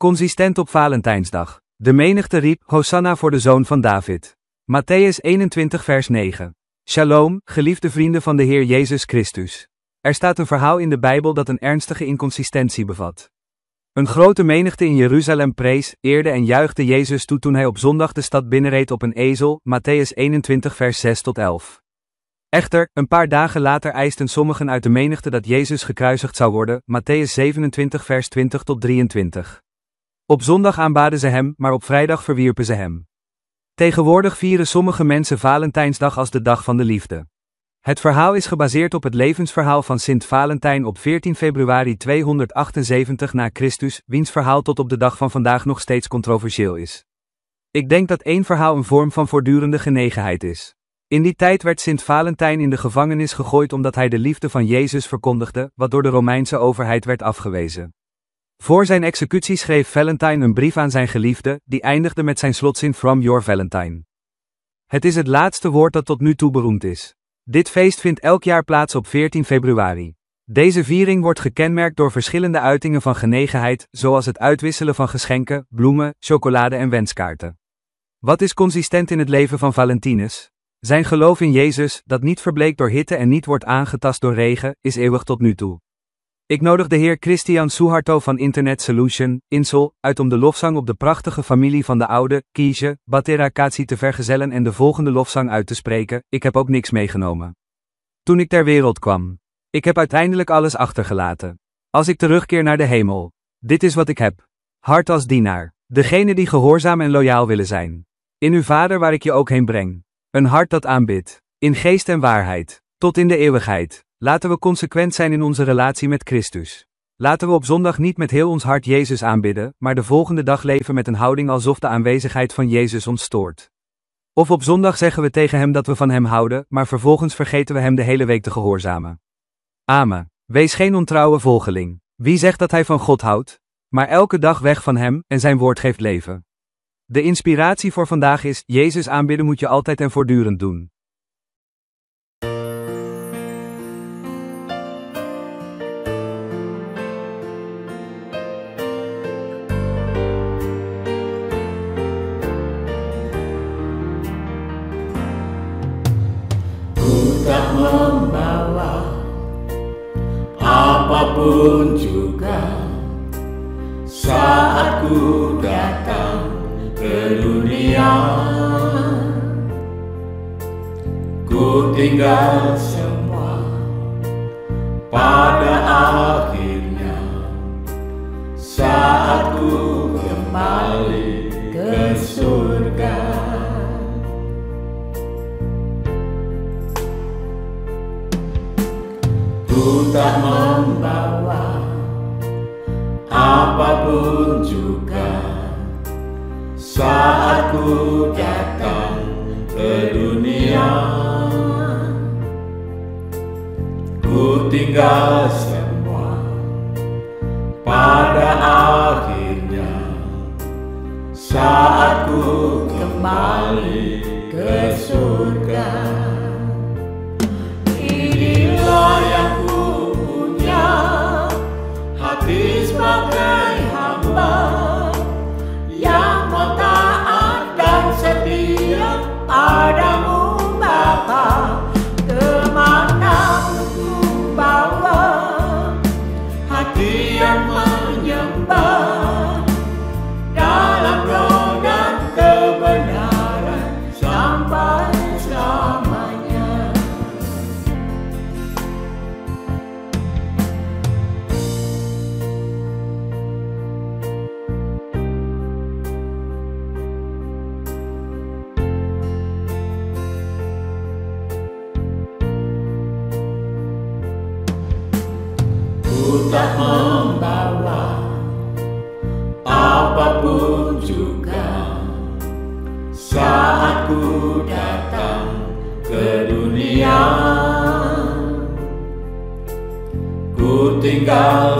Consistent op Valentijnsdag. De menigte riep, Hosanna voor de Zoon van David. Mattheüs 21 vers 9. Shalom, geliefde vrienden van de Heer Jezus Christus. Er staat een verhaal in de Bijbel dat een ernstige inconsistentie bevat. Een grote menigte in Jeruzalem prees, eerde en juichte Jezus toe toen hij op zondag de stad binnenreed op een ezel, Mattheüs 21 vers 6 tot 11. Echter, een paar dagen later eisten sommigen uit de menigte dat Jezus gekruisigd zou worden, Mattheüs 27 vers 20 tot 23. Op zondag aanbaden ze hem, maar op vrijdag verwierpen ze hem. Tegenwoordig vieren sommige mensen Valentijnsdag als de dag van de liefde. Het verhaal is gebaseerd op het levensverhaal van Sint Valentijn op 14 februari 278 na Christus, wiens verhaal tot op de dag van vandaag nog steeds controversieel is. Ik denk dat één verhaal een vorm van voortdurende genegenheid is. In die tijd werd Sint Valentijn in de gevangenis gegooid omdat hij de liefde van Jezus verkondigde, wat door de Romeinse overheid werd afgewezen. Voor zijn executie schreef Valentijn een brief aan zijn geliefde, die eindigde met zijn slotzin From Your Valentine. Het is het laatste woord dat tot nu toe beroemd is. Dit feest vindt elk jaar plaats op 14 februari. Deze viering wordt gekenmerkt door verschillende uitingen van genegenheid, zoals het uitwisselen van geschenken, bloemen, chocolade en wenskaarten. Wat is consistent in het leven van Valentinus? Zijn geloof in Jezus, dat niet verbleekt door hitte en niet wordt aangetast door regen, is eeuwig tot nu toe. Ik nodig de heer Christian Suharto van Internet Solution, Insel, uit om de lofzang op de prachtige familie van de oude, Kiesje, Baterakatsi te vergezellen en de volgende lofzang uit te spreken: ik heb ook niks meegenomen. Toen ik ter wereld kwam. Ik heb uiteindelijk alles achtergelaten. Als ik terugkeer naar de hemel. Dit is wat ik heb. Hart als dienaar. Degene die gehoorzaam en loyaal willen zijn. In uw Vader waar ik je ook heen breng. Een hart dat aanbidt. In geest en waarheid. Tot in de eeuwigheid. Laten we consequent zijn in onze relatie met Christus. Laten we op zondag niet met heel ons hart Jezus aanbidden, maar de volgende dag leven met een houding alsof de aanwezigheid van Jezus ons stoort. Of op zondag zeggen we tegen hem dat we van hem houden, maar vervolgens vergeten we hem de hele week te gehoorzamen. Amen. Wees geen ontrouwe volgeling. Wie zegt dat hij van God houdt? Maar elke dag weg van hem, en zijn woord geeft leven. De inspiratie voor vandaag is: Jezus aanbidden moet je altijd en voortdurend doen. Tak membawa apapun juga saat ku datang ke dunia. Ku tinggal semua pada akhirnya saat ku kembali ke surga. Ku tak membawa apapun juga saat ku datang ke dunia. Ku tinggal semua pada akhirnya saat ku kembali ke surga. Inilah yang hati sebagai hamba yang mau taat dan setia padamu Bapa. Kemana ku bawa hati yang menyembah dalam roh dan kebenaran sampai selamanya. Ku tak membawa apapun juga saat ku datang ke dunia. Ku tinggal